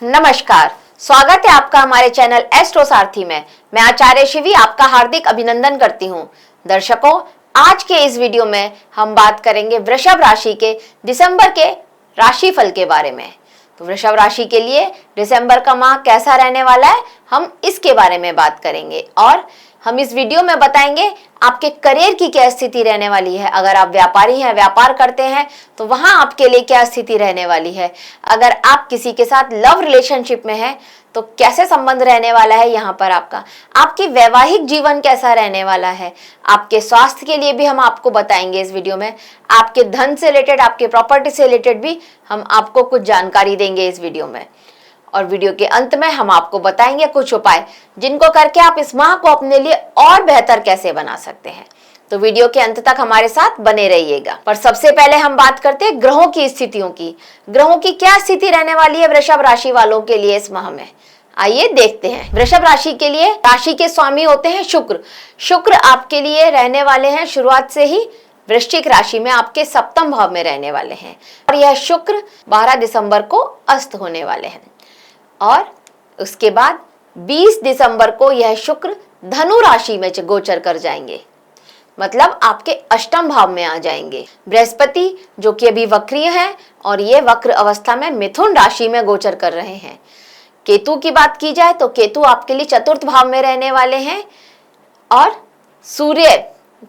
नमस्कार, स्वागत है आपका हमारे चैनल एस्ट्रो सारथी में। मैं आचार्य शिवी आपका हार्दिक अभिनंदन करती हूँ। दर्शकों, आज के इस वीडियो में हम बात करेंगे वृषभ राशि के दिसंबर के राशिफल के बारे में। तो वृषभ राशि के लिए दिसंबर का माह कैसा रहने वाला है, हम इसके बारे में बात करेंगे और हम इस वीडियो में बताएंगे आपके करियर की क्या स्थिति रहने वाली है। अगर आप व्यापारी हैं, व्यापार करते हैं, तो वहां आपके लिए क्या स्थिति रहने वाली है। अगर आप किसी के साथ लव रिलेशनशिप में हैं तो कैसे संबंध रहने वाला है यहाँ पर आपका, आपकी वैवाहिक जीवन कैसा रहने वाला है। आपके स्वास्थ्य के लिए भी हम आपको बताएंगे इस वीडियो में। आपके धन से रिलेटेड, आपके प्रॉपर्टी से रिलेटेड भी हम आपको कुछ जानकारी देंगे इस वीडियो में। और वीडियो के अंत में हम आपको बताएंगे कुछ उपाय जिनको करके आप इस माह को अपने लिए और बेहतर कैसे बना सकते हैं। तो वीडियो के अंत तक हमारे साथ बने रहिएगा। पर सबसे पहले हम बात करते हैं ग्रहों की स्थितियों की। ग्रहों की क्या स्थिति रहने वाली है वृषभ राशि वालों के लिए इस माह में, आइए देखते हैं। वृषभ राशि के लिए राशि के स्वामी होते हैं शुक्र। शुक्र आपके लिए रहने वाले हैं शुरुआत से ही वृश्चिक राशि में, आपके सप्तम भाव में रहने वाले हैं और यह शुक्र 12 दिसंबर को अस्त होने वाले हैं। और उसके बाद 20 दिसंबर को यह शुक्र धनु राशि में गोचर कर जाएंगे, मतलब आपके अष्टम भाव में आ जाएंगे। बृहस्पति जो कि अभी वक्रीय है और ये वक्र अवस्था में मिथुन राशि में गोचर कर रहे हैं। केतु की बात की जाए तो केतु आपके लिए चतुर्थ भाव में रहने वाले हैं। और सूर्य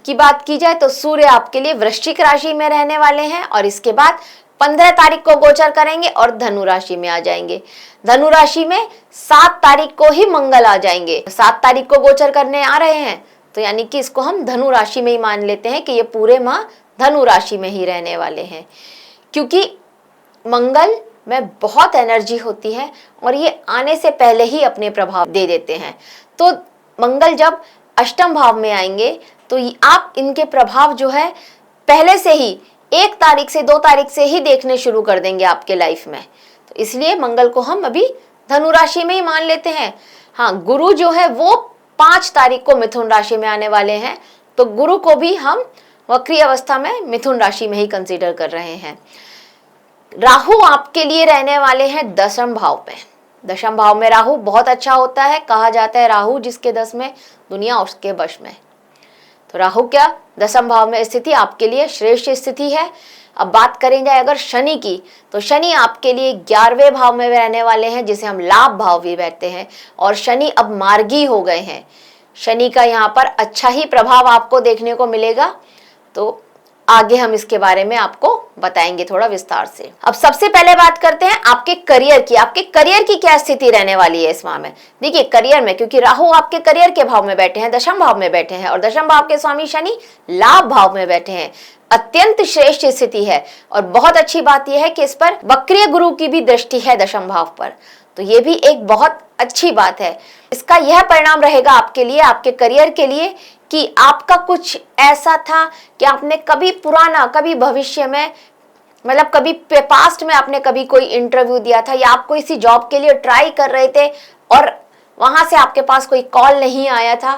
की बात की जाए तो सूर्य आपके लिए वृश्चिक राशि में रहने वाले हैं और इसके बाद 15 तारीख को गोचर करेंगे और धनु राशि में आ जाएंगे। धनु राशि में 7 तारीख को ही मंगल आ जाएंगे। 7 तारीख को गोचर करने आ रहे हैं तो यानी कि इसको हम धनु राशि में ही मान लेते हैं कि ये पूरे माह धनु राशि में ही रहने वाले हैं, क्योंकि मंगल में बहुत एनर्जी होती है और ये आने से पहले ही अपने प्रभाव दे देते हैं। तो मंगल जब अष्टम भाव में आएंगे तो आप इनके प्रभाव जो है पहले से ही 1 तारीख से 2 तारीख से ही देखने शुरू कर देंगे आपके लाइफ में। तो इसलिए मंगल को हम अभी धनु राशि में ही मान लेते हैं। हाँ, गुरु जो है वो 5 तारीख को मिथुन राशि में आने वाले हैं, तो गुरु को भी हम वक्री अवस्था में मिथुन राशि में ही कंसीडर कर रहे हैं। राहु आपके लिए रहने वाले हैं दशम भाव में। दशम भाव में राहु बहुत अच्छा होता है, कहा जाता है राहु जिसके 10 में दुनिया उसके वश में। तो राहु क्या दशम भाव में स्थिति आपके लिए श्रेष्ठ स्थिति है। अब बात करें जाए अगर शनि की, तो शनि आपके लिए 11वें भाव में रहने वाले हैं, जिसे हम लाभ भाव भी कहते हैं। और शनि अब मार्गी हो गए हैं। शनि का यहाँ पर अच्छा ही प्रभाव आपको देखने को मिलेगा। तो आगे हम इसके बारे में आपको बताएंगे थोड़ा विस्तार से। अब सबसे पहले बात करते हैं आपके करियर की। आपके करियर की क्या स्थिति रहने वाली है इस माह में। देखिए करियर में, क्योंकि राहु आपके करियर के भाव में बैठे हैं, दशम भाव में बैठे हैं और दशम भाव के स्वामी शनि लाभ भाव में बैठे हैं, अत्यंत श्रेष्ठ स्थिति है। और बहुत अच्छी बात यह है कि इस पर वक्रीय गुरु की भी दृष्टि है दशम भाव पर, तो ये भी एक बहुत अच्छी बात है। इसका यह परिणाम रहेगा आपके लिए, आपके करियर के लिए, कि आपका कुछ ऐसा था कि आपने कभी पुराना, कभी भविष्य में, मतलब कभी पास्ट में आपने कभी कोई इंटरव्यू दिया था या आप कोई सी जॉब के लिए ट्राई कर रहे थे और वहां से आपके पास कोई कॉल नहीं आया था,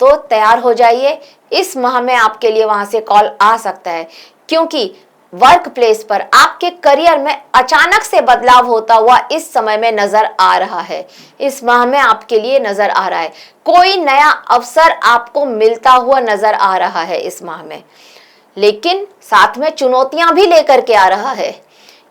तो तैयार हो जाइए, इस माह में आपके लिए वहां से कॉल आ सकता है। क्योंकि वर्क प्लेस पर आपके करियर में अचानक से बदलाव होता हुआ इस समय में नजर आ रहा है। इस माह में आपके लिए नजर आ रहा है, कोई नया अवसर आपको मिलता हुआ नजर आ रहा है इस माह में। लेकिन साथ में चुनौतियां भी लेकर के आ रहा है,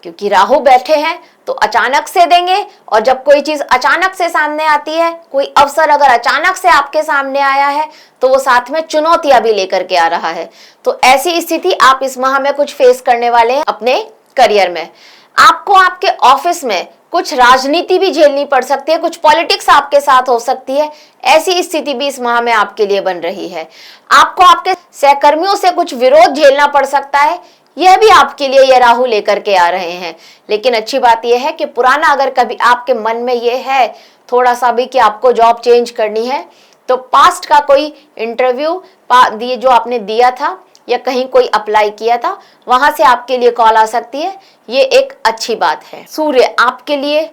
क्योंकि राहु बैठे हैं तो अचानक से देंगे। और जब कोई चीज अचानक से सामने आती है, कोई अवसर अगर अचानक से आपके सामने आया है, तो वो साथ में चुनौतियां भी लेकर के आ रहा है। तो ऐसी स्थिति आप इस माह में कुछ फेस करने वाले हैं अपने करियर में। आपको आपके ऑफिस में कुछ राजनीति भी झेलनी पड़ सकती है, कुछ पॉलिटिक्स आपके साथ हो सकती है, ऐसी स्थिति भी इस माह में आपके लिए बन रही है। आपको आपके सहकर्मियों से कुछ विरोध झेलना पड़ सकता है, यह भी आपके लिए ये राहु लेकर के आ रहे हैं। लेकिन अच्छी बात यह है कि पुराना अगर कभी आपके मन में ये है थोड़ा सा भी कि आपको जॉब चेंज करनी है, तो पास्ट का कोई इंटरव्यू जो आपने दिया था या कहीं कोई अप्लाई किया था, वहां से आपके लिए कॉल आ सकती है, ये एक अच्छी बात है। सूर्य आपके लिए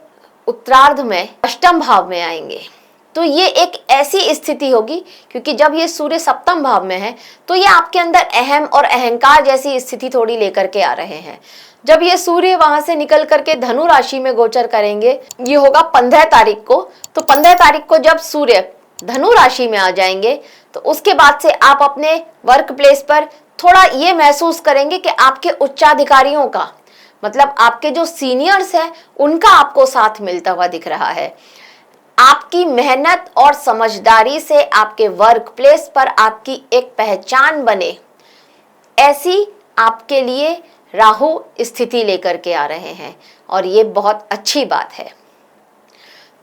उत्तरार्ध में अष्टम भाव में आएंगे। तो ये एक ऐसी स्थिति होगी, क्योंकि जब ये सूर्य सप्तम भाव में है तो ये आपके अंदर अहम और अहंकार जैसी स्थिति थोड़ी लेकर के आ रहे हैं। जब ये सूर्य वहां से निकल करके धनु राशि में गोचर करेंगे, ये होगा 15 तारीख को। तो 15 तारीख को जब सूर्य धनु राशि में आ जाएंगे तो उसके बाद से आप अपने वर्क प्लेस पर थोड़ा ये महसूस करेंगे कि आपके उच्चाधिकारियों का, मतलब आपके जो सीनियर्स हैं, उनका आपको साथ मिलता हुआ दिख रहा है। आपकी मेहनत और समझदारी से आपके वर्क प्लेस पर आपकी एक पहचान बने, ऐसी आपके लिए राहु स्थिति लेकर के आ रहे हैं और ये बहुत अच्छी बात है।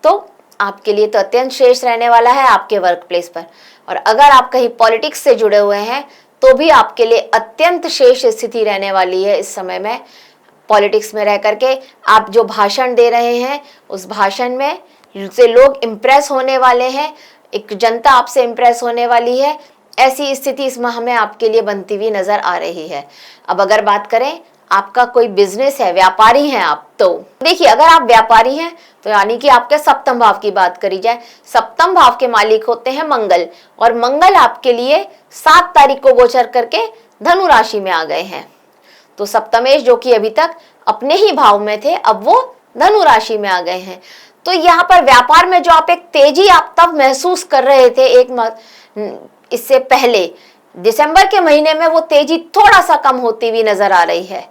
तो आपके लिए तो अत्यंत श्रेष्ठ रहने वाला है आपके वर्क प्लेस पर। और अगर आप कहीं पॉलिटिक्स से जुड़े हुए हैं तो भी आपके लिए अत्यंत श्रेष्ठ स्थिति रहने वाली है इस समय में। पॉलिटिक्स में रह करके आप जो भाषण दे रहे हैं, उस भाषण में से लोग इम्प्रेस होने वाले हैं, एक जनता आपसे इम्प्रेस होने वाली है। ऐसी स्थिति इस माह में आपके लिए बनती हुई नजर आ रही है। अब अगर बात करें आपका कोई बिजनेस है, व्यापारी हैं आप, तो देखिए अगर आप व्यापारी हैं तो यानी कि आपके सप्तम भाव की बात करी जाए, सप्तम भाव के मालिक होते हैं मंगल, और मंगल आपके लिए 7 तारीख को गोचर करके धनु राशि में आ गए हैं। तो सप्तमेश जो कि अभी तक अपने ही भाव में थे, अब वो धनु राशि में आ गए हैं। तो यहाँ पर व्यापार में जो आप एक तेजी आप तब महसूस कर रहे थे, इससे पहले दिसंबर के महीने में वो तेजी थोड़ा सा कम होती हुई नजर आ रही है।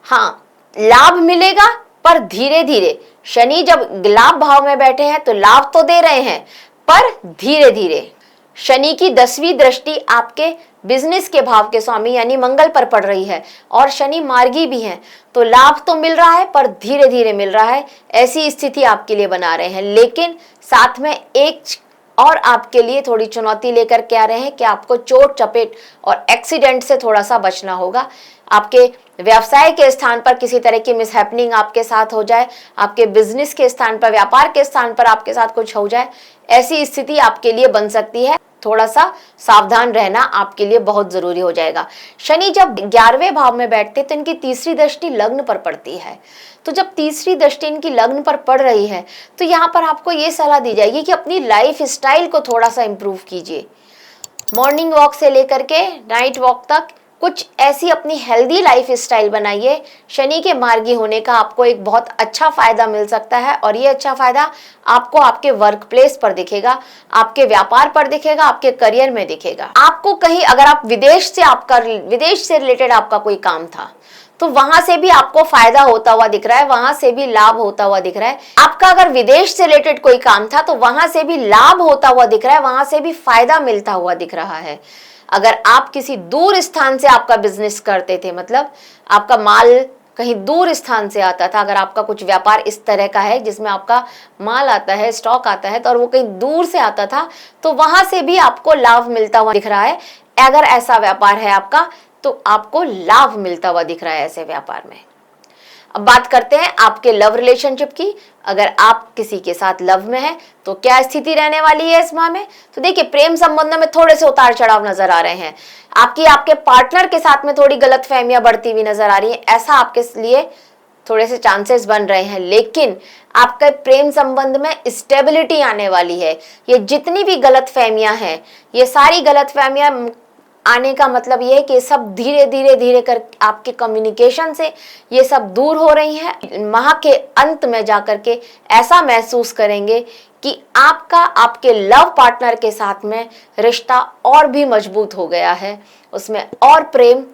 हाँ, लाभ मिलेगा पर धीरे धीरे। शनि जब लाभ भाव में बैठे हैं तो लाभ तो दे रहे हैं पर धीरे धीरे। शनि की 10वीं दृष्टि आपके बिजनेस के भाव के स्वामी यानी मंगल पर पड़ रही है और शनि मार्गी भी हैं, तो लाभ तो मिल रहा है पर धीरे धीरे मिल रहा है। ऐसी स्थिति आपके लिए बना रहे हैं, लेकिन साथ में एक और आपके लिए थोड़ी चुनौती लेकर के आ रहे हैं कि आपको चोट चपेट और एक्सीडेंट से थोड़ा सा बचना होगा। आपके व्यवसाय के स्थान पर किसी तरह की मिसहैपनिंग आपके साथ हो जाए, आपके बिजनेस के स्थान पर, व्यापार के स्थान पर आपके साथ कुछ हो जाए, ऐसी स्थिति आपके लिए बन सकती है। थोड़ा सा सावधान रहना आपके लिए बहुत जरूरी हो जाएगा। शनि जब 11वें भाव में बैठते तो इनकी तीसरी दृष्टि लग्न पर पड़ती है। तो जब तीसरी दृष्टि इनकी लग्न पर पड़ रही है तो यहाँ पर आपको ये सलाह दी जाएगी कि अपनी लाइफ स्टाइल को थोड़ा सा इंप्रूव कीजिए। मॉर्निंग वॉक से लेकर के नाइट वॉक तक कुछ ऐसी अपनी हेल्दी लाइफ स्टाइल बनाइए। शनि के मार्गी होने का आपको एक बहुत अच्छा फायदा मिल सकता है और ये अच्छा फायदा आपको आपके वर्क प्लेस पर दिखेगा, आपके व्यापार पर दिखेगा, आपके करियर में दिखेगा। आपको कहीं अगर आप विदेश से रिलेटेड आपका कोई काम था तो वहां से भी आपको फायदा होता हुआ दिख रहा है, वहां से भी लाभ होता हुआ दिख रहा है। आपका अगर विदेश से रिलेटेड कोई काम था तो वहां से भी लाभ होता हुआ दिख रहा है, वहां से भी फायदा मिलता हुआ दिख रहा है। अगर आप किसी दूर स्थान से आपका बिजनेस करते थे, मतलब आपका माल कहीं दूर स्थान से आता था, अगर आपका कुछ व्यापार इस तरह का है जिसमें आपका माल आता है, स्टॉक आता है, तो और वो कहीं दूर से आता था, तो वहां से भी आपको लाभ मिलता हुआ दिख रहा है। अगर ऐसा व्यापार है आपका तो आपको लाभ मिलता हुआ दिख रहा है ऐसे व्यापार में। अब बात करते हैं आपके लव रिलेशनशिप की। अगर आप किसी के साथ लव में हैं तो क्या स्थिति रहने वाली है इस माह में? तो देखिए, प्रेम संबंधों में थोड़े से उतार चढ़ाव नजर आ रहे हैं। आपके पार्टनर के साथ में थोड़ी गलतफहमियां बढ़ती हुई नजर आ रही है, ऐसा आपके लिए थोड़े से चांसेस बन रहे हैं। लेकिन आपके प्रेम संबंध में स्टेबिलिटी आने वाली है। ये जितनी भी गलतफहमियां हैं, ये सारी गलतफहमियां आने का मतलब ये है कि सब धीरे कर आपके कम्युनिकेशन से ये सब दूर हो रही हैं। माह के अंत में जाकर के ऐसा महसूस करेंगे कि आपका आपके लव पार्टनर के साथ में रिश्ता और भी मजबूत हो गया है, उसमें और प्रेम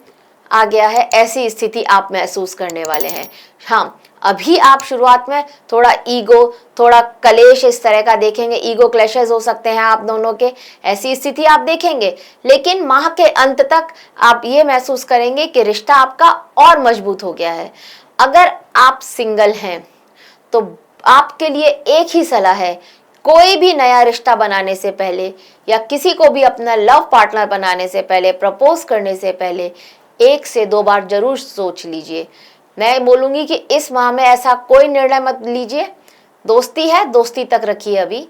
आ गया है, ऐसी स्थिति आप महसूस करने वाले हैं। हाँ, अभी आप शुरुआत में थोड़ा ईगो, थोड़ा कलेश इस तरह का देखेंगे, ईगो क्लैशेस हो सकते हैं आप दोनों के, ऐसी स्थिति आप देखेंगे। लेकिन माह के अंत तक आप ये महसूस करेंगे कि रिश्ता आपका और मजबूत हो गया है। अगर आप सिंगल हैं तो आपके लिए एक ही सलाह है, कोई भी नया रिश्ता बनाने से पहले या किसी को भी अपना लव पार्टनर बनाने से पहले, प्रपोज करने से पहले 1 से 2 बार जरूर सोच लीजिए। मैं बोलूंगी कि इस माह में ऐसा कोई निर्णय मत लीजिए। दोस्ती है, दोस्ती तक रखिए, अभी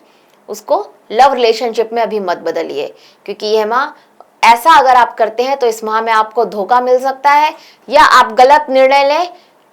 उसको लव रिलेशनशिप में अभी मत बदलिए, क्योंकि यह माह ऐसा अगर आप करते हैं तो इस माह में आपको धोखा मिल सकता है या आप गलत निर्णय लें,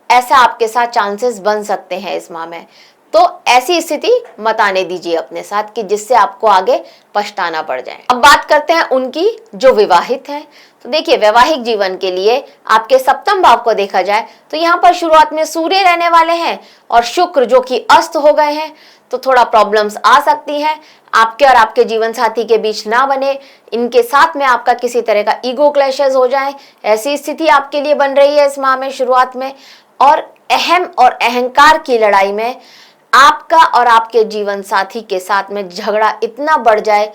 ऐसा आपके साथ चांसेस बन सकते हैं इस माह में। तो ऐसी स्थिति मत आने दीजिए अपने साथ कि जिससे आपको आगे पछताना पड़ जाए। अब बात करते हैं उनकी जो विवाहित है। तो देखिए वैवाहिक जीवन के लिए आपके सप्तम भाव को देखा जाए तो यहाँ पर शुरुआत में सूर्य रहने वाले हैं और शुक्र जो कि अस्त हो गए हैं, तो थोड़ा प्रॉब्लम्स आ सकती है आपके और आपके जीवन साथी के बीच ना बने, इनके साथ में आपका किसी तरह का ईगो क्लैशेस हो जाए, ऐसी स्थिति आपके लिए बन रही है इस माह में शुरुआत में। और अहम और अहंकार की लड़ाई में आपका और आपके जीवन साथी के साथ में झगड़ा इतना बढ़ जाए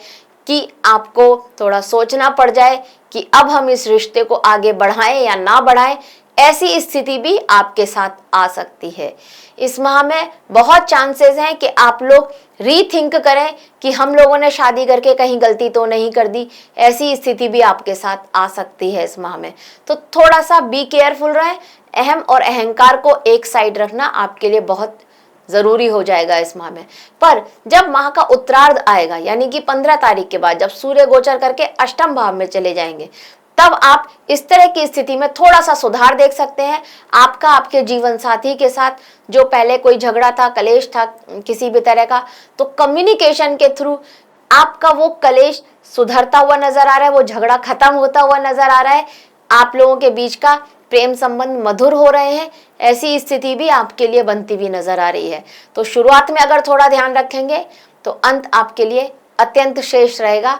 कि आपको थोड़ा सोचना पड़ जाए कि अब हम इस रिश्ते को आगे बढ़ाएं या ना बढ़ाएं, ऐसी स्थिति भी आपके साथ आ सकती है। इस माह में बहुत चांसेस हैं कि आप लोग रीथिंक करें कि हम लोगों ने शादी करके कहीं गलती तो नहीं कर दी, ऐसी स्थिति भी आपके साथ आ सकती है इस माह में। तो थोड़ा सा बी केयरफुल रहें, अहम और अहंकार को एक साइड रखना आपके लिए बहुत जरूरी हो जाएगा इस माह में। पर जब माह का उत्तरार्ध आएगा यानी कि 15 तारीख के बाद, जब सूर्य गोचर करके अष्टम भाव में चले जाएंगे, तब आप इस तरह की स्थिति में थोड़ा सा सुधार देख सकते हैं। आपका आपके जीवन साथी के साथ जो पहले कोई झगड़ा था, कलेश था किसी भी तरह का, तो कम्युनिकेशन के थ्रू आपका वो कलेश सुधरता हुआ नजर आ रहा है, वो झगड़ा खत्म होता हुआ नजर आ रहा है, आप लोगों के बीच का प्रेम संबंध मधुर हो रहे हैं, ऐसी स्थिति भी आपके लिए बनती हुई नजर आ रही है। तो शुरुआत में अगर थोड़ा ध्यान रखेंगे तो अंत आपके लिए अत्यंत श्रेष्ठ रहेगा।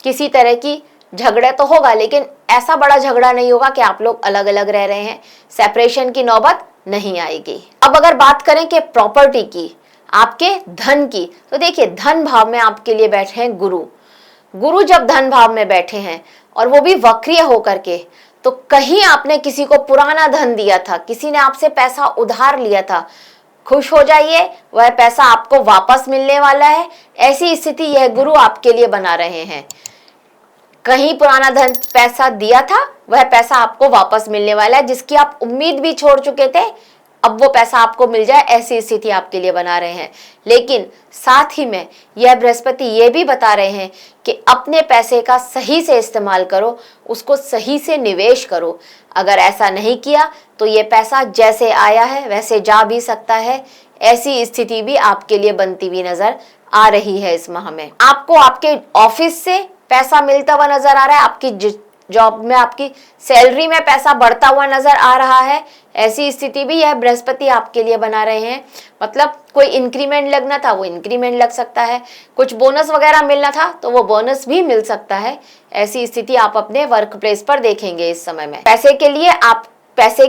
किसी तरह की झगड़ा तो होगा लेकिन ऐसा बड़ा झगड़ा नहीं होगा कि आप लोग अलग अलग रह रहे हैं, सेपरेशन की नौबत नहीं आएगी। अब अगर बात करें कि प्रॉपर्टी की, आपके धन की, तो देखिए धन भाव में आपके लिए बैठे हैं गुरु। गुरु जब धन भाव में बैठे हैं और वो भी वक्रीय होकर के, तो कहीं आपने किसी को पुराना धन दिया था, किसी ने आपसे पैसा उधार लिया था, खुश हो जाइए, वह पैसा आपको वापस मिलने वाला है। ऐसी स्थिति यह गुरु आपके लिए बना रहे हैं। कहीं पुराना धन पैसा दिया था, वह पैसा आपको वापस मिलने वाला है, जिसकी आप उम्मीद भी छोड़ चुके थे, अब वो पैसा आपको मिल जाए, ऐसी स्थिति आपके लिए बना रहे हैं। लेकिन साथ ही में यह बृहस्पति ये भी बता रहे हैं कि अपने पैसे का सही से इस्तेमाल करो, उसको सही से निवेश करो। अगर ऐसा नहीं किया तो ये पैसा जैसे आया है वैसे जा भी सकता है, ऐसी स्थिति भी आपके लिए बनती हुई नजर आ रही है इस माह में। आपको आपके ऑफिस से पैसा मिलता हुआ नजर आ रहा है, आपकी जॉब में आपकी सैलरी में पैसा बढ़ता हुआ नजर आ रहा है, ऐसी स्थिति भी यह बृहस्पति आपके लिए बना रहे हैं। मतलब कोई इंक्रीमेंट लगना था वो इंक्रीमेंट लग सकता है, कुछ बोनस वगैरह मिलना था तो वो बोनस भी मिल सकता है, ऐसी स्थिति आप अपने वर्क प्लेस पर देखेंगे इस समय में। पैसे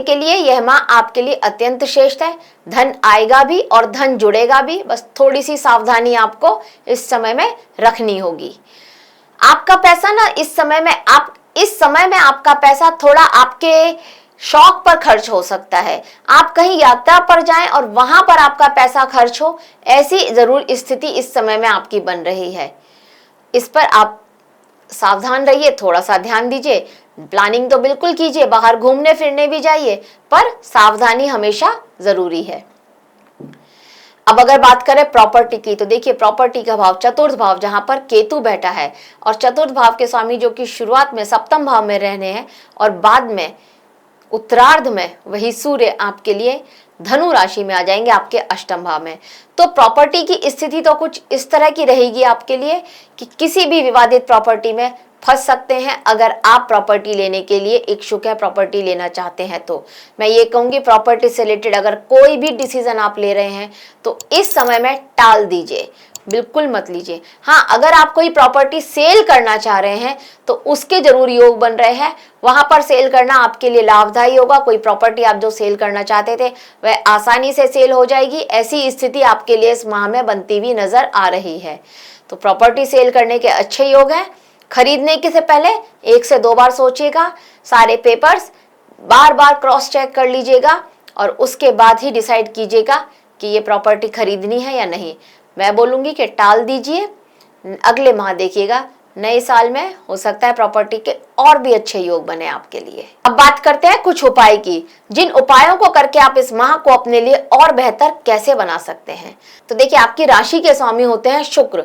के लिए यह माह आपके लिए अत्यंत श्रेष्ठ है। धन आएगा भी और धन जुड़ेगा भी, बस थोड़ी सी सावधानी आपको इस समय में रखनी होगी। आपका पैसा ना इस समय में आपका पैसा थोड़ा आपके शौक पर खर्च हो सकता है। आप कहीं यात्रा पर जाएं और वहां पर आपका पैसा खर्च हो, ऐसी जरूर स्थिति इस समय में आपकी बन रही है। इस पर आप सावधान रहिए, थोड़ा सा ध्यान दीजिए। प्लानिंग तो बिल्कुल कीजिए, बाहर घूमने फिरने भी जाइए, पर सावधानी हमेशा जरूरी है। अब अगर बात करें प्रॉपर्टी की, तो देखिए प्रॉपर्टी का भाव चतुर्थ भाव, जहां पर केतु बैठा है, और चतुर्थ भाव के स्वामी जो कि शुरुआत में सप्तम भाव में रहने हैं और बाद में उत्तरार्ध में वही सूर्य आपके लिए धनु राशि में आ जाएंगे आपके अष्टम भाव में। तो प्रॉपर्टी की स्थिति तो कुछ इस तरह की रहेगी आपके लिए कि किसी भी विवादित प्रॉपर्टी में फंस सकते हैं। अगर आप प्रॉपर्टी लेने के लिए इच्छुक है, प्रॉपर्टी लेना चाहते हैं, तो मैं ये कहूंगी प्रॉपर्टी से रिलेटेड अगर कोई भी डिसीजन आप ले रहे हैं तो इस समय में टाल दीजिए, बिल्कुल मत लीजिए। हाँ, अगर आप कोई प्रॉपर्टी सेल करना चाह रहे हैं तो उसके जरूर योग बन रहे हैं, वहां पर सेल करना आपके लिए लाभदायी होगा। कोई प्रॉपर्टी आप जो सेल करना चाहते थे वह आसानी से सेल हो जाएगी, ऐसी स्थिति आपके लिए इस माह में बनती हुई नजर आ रही है। तो प्रॉपर्टी सेल करने के अच्छे योग हैं। खरीदने के से पहले 1 से 2 बार सोचिएगा, सारे पेपर्स बार बार क्रॉस चेक कर लीजिएगा और उसके बाद ही डिसाइड कीजिएगा कि ये प्रॉपर्टी खरीदनी है या नहीं। मैं बोलूंगी कि टाल दीजिए, अगले माह देखिएगा, नए साल में हो सकता है प्रॉपर्टी के और भी अच्छे योग बने आपके लिए। अब बात करते हैं कुछ उपाय की, जिन उपायों को करके आप इस माह को अपने लिए और बेहतर कैसे बना सकते हैं। तो देखिए आपकी राशि के स्वामी होते हैं शुक्र,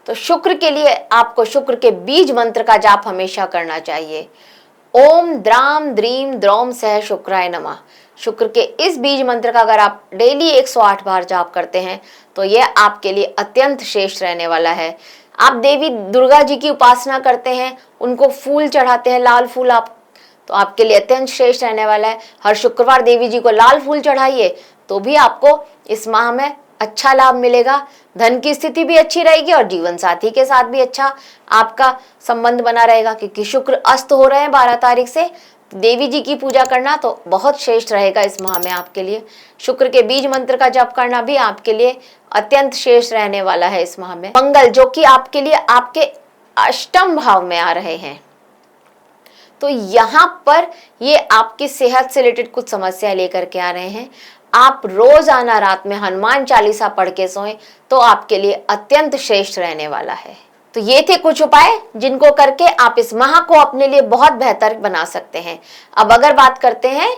तो शुक्र के लिए आपको शुक्र के बीज मंत्र का जाप हमेशा करना चाहिए। ओम द्राम द्रीम द्रौम सह शुक्राय नमः। शुक्र के इस बीज मंत्र का अगर आप डेली 108 बार जाप करते हैं तो यह आपके लिए अत्यंत श्रेष्ठ रहने वाला है। आप देवी दुर्गा जी की उपासना करते हैं, उनको फूल चढ़ाते हैं, लाल फूल, आप तो आपके लिए अत्यंत श्रेष्ठ रहने वाला है। हर शुक्रवार देवी जी को लाल फूल चढ़ाइए तो भी आपको इस माह में अच्छा लाभ मिलेगा। धन की स्थिति भी अच्छी रहेगी और जीवन साथी के साथ भी अच्छा आपका संबंध बना रहेगा, क्योंकि शुक्र अस्त हो रहे हैं 12 तारीख से। देवी जी की पूजा करना तो बहुत श्रेष्ठ रहेगा इस माह में आपके लिए। शुक्र के बीज मंत्र का जप करना भी आपके लिए अत्यंत श्रेष्ठ रहने वाला है इस माह में। मंगल जो कि आपके लिए आपके अष्टम भाव में आ रहे हैं, तो यहाँ पर ये आपकी सेहत से रिलेटेड कुछ समस्याएं लेकर के आ रहे हैं। आप रोजाना रात में हनुमान चालीसा पढ़ के सोएं तो आपके लिए अत्यंत श्रेष्ठ रहने वाला है। तो ये थे कुछ उपाय जिनको करके आप इस माह को अपने लिए बहुत बेहतर बना सकते हैं। अब अगर बात करते हैं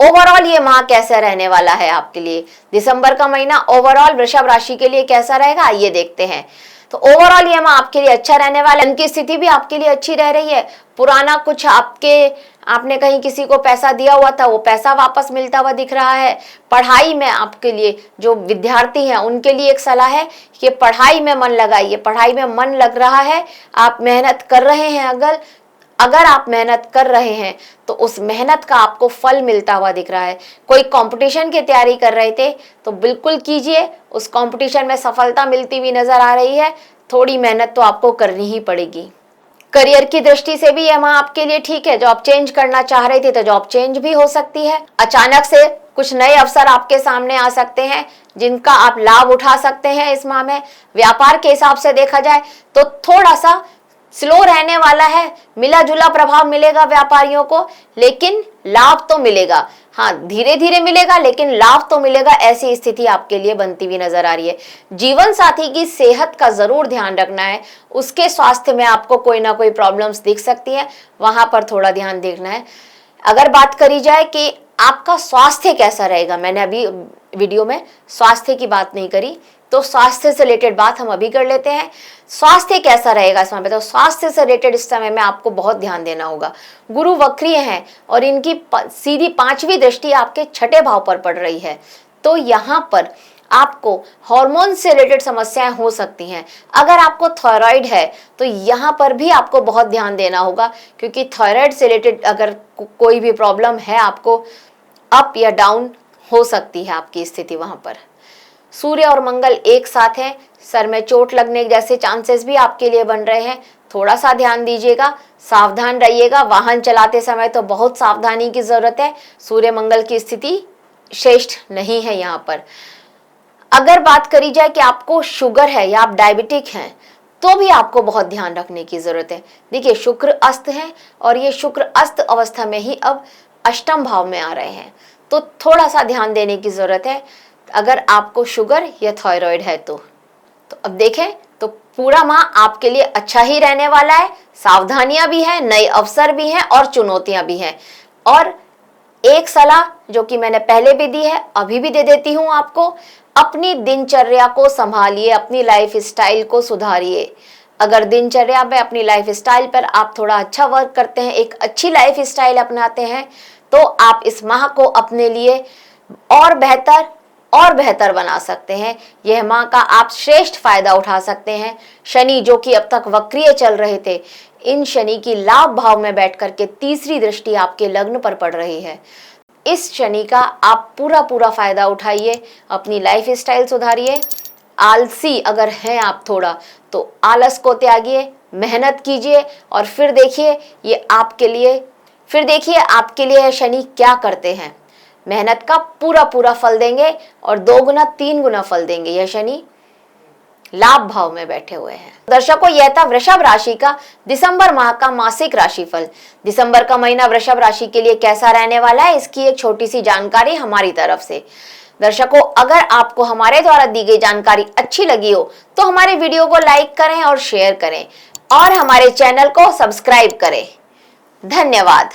ओवरऑल ये माह कैसा रहने वाला है आपके लिए, दिसंबर का महीना ओवरऑल वृषभ राशि के लिए कैसा रहेगा आइए देखते हैं। तो ओवरऑल ये माह आपके लिए अच्छा रहने वाला है। धन की स्थिति भी आपके लिए अच्छी रह रही है। पुराना कुछ आपने कहीं किसी को पैसा दिया हुआ था वो पैसा वापस मिलता हुआ दिख रहा है। पढ़ाई में आपके लिए जो विद्यार्थी हैं उनके लिए एक सलाह है कि पढ़ाई में मन लगाइए। पढ़ाई में मन लग रहा है, आप मेहनत कर रहे हैं, अगर आप मेहनत कर रहे हैं तो उस मेहनत का आपको फल मिलता हुआ दिख रहा है। कोई कंपटीशन की तैयारी कर रहे थे तो बिल्कुल कीजिए, उस कंपटीशन में सफलता मिलती हुई नजर आ रही है। थोड़ी मेहनत तो आपको करनी ही पड़ेगी। करियर की दृष्टि से भी यह माह आपके लिए ठीक है। जॉब चेंज करना चाह रहे थे तो जॉब चेंज भी हो सकती है। अचानक से कुछ नए अवसर आपके सामने आ सकते हैं जिनका आप लाभ उठा सकते हैं इस माह में। व्यापार के हिसाब से देखा जाए तो थोड़ा सा स्लो रहने वाला है, मिला जुला प्रभाव मिलेगा व्यापारियों को, लेकिन लाभ तो मिलेगा। हाँ, धीरे धीरे मिलेगा लेकिन लाभ तो मिलेगा, ऐसी स्थिति आपके लिए बनती हुई नजर आ रही है। जीवन साथी की सेहत का जरूर ध्यान रखना है। उसके स्वास्थ्य में आपको कोई ना कोई प्रॉब्लम्स दिख सकती है, वहां पर थोड़ा ध्यान देखना है। अगर बात करी जाए कि आपका स्वास्थ्य कैसा रहेगा, मैंने अभी वीडियो में स्वास्थ्य की बात नहीं करी, तो स्वास्थ्य से रिलेटेड बात हम अभी कर लेते हैं। स्वास्थ्य कैसा रहेगा इस समय पे, तो स्वास्थ्य से रिलेटेड इस समय में आपको बहुत ध्यान देना होगा। गुरु वक्रीय हैं और इनकी सीधी 5वीं दृष्टि आपके 6ठे भाव पर पड़ रही है, तो यहाँ पर आपको हार्मोन से रिलेटेड समस्याएं हो सकती हैं। अगर आपको थायराइड है तो यहाँ पर भी आपको बहुत ध्यान देना होगा, क्योंकि थायराइड से रिलेटेड अगर कोई भी प्रॉब्लम है आपको, अप या डाउन हो सकती है आपकी स्थिति वहां पर। सूर्य और मंगल एक साथ हैं, सर में चोट लगने जैसे चांसेस भी आपके लिए बन रहे हैं। थोड़ा सा ध्यान दीजिएगा, सावधान रहिएगा। वाहन चलाते समय तो बहुत सावधानी की जरूरत है। सूर्य मंगल की स्थिति श्रेष्ठ नहीं है यहाँ पर। अगर बात करी जाए कि आपको शुगर है या आप डायबिटिक हैं तो भी आपको बहुत ध्यान रखने की जरूरत है। देखिए, शुक्र अस्त है और ये शुक्र अस्त अवस्था में ही अब अष्टम भाव में आ रहे हैं, तो थोड़ा सा ध्यान देने की जरूरत है अगर आपको शुगर या थायराइड है तो अब देखें तो पूरा माह आपके लिए अच्छा ही रहने वाला है। सावधानियां भी हैं, नए अवसर भी हैं और चुनौतियां भी हैं। और एक सलाह जो कि मैंने पहले भी दी है, अभी भी दे देती हूं आपको, अपनी दिनचर्या को संभालिए, अपनी लाइफ स्टाइल को सुधारिए। अगर दिनचर्या में अपनी लाइफ स्टाइल पर आप थोड़ा अच्छा वर्क करते हैं, एक अच्छी लाइफ स्टाइल अपनाते हैं, तो आप इस माह को अपने लिए और बेहतर बना सकते हैं। यह माह का आप श्रेष्ठ फायदा उठा सकते हैं। शनि जो कि अब तक वक्रीय चल रहे थे, इन शनि की लाभ भाव में बैठ करके 3री दृष्टि आपके लग्न पर पड़ रही है। इस शनि का आप पूरा फायदा उठाइए, अपनी लाइफ स्टाइल सुधारिए। आलसी अगर हैं आप थोड़ा, तो आलस को त्यागिए, मेहनत कीजिए और फिर देखिए आपके लिए शनि क्या करते हैं। मेहनत का पूरा फल देंगे और 2 गुना 3 गुना फल देंगे। यह शनि लाभ भाव में बैठे हुए हैं। दर्शकों, यह था वृषभ राशि का दिसंबर माह का मासिक राशिफल। दिसंबर का महीना वृषभ राशि के लिए कैसा रहने वाला है, इसकी एक छोटी सी जानकारी हमारी तरफ से। दर्शकों, अगर आपको हमारे द्वारा दी गई जानकारी अच्छी लगी हो तो हमारे वीडियो को लाइक करें और शेयर करें और हमारे चैनल को सब्सक्राइब करें। धन्यवाद।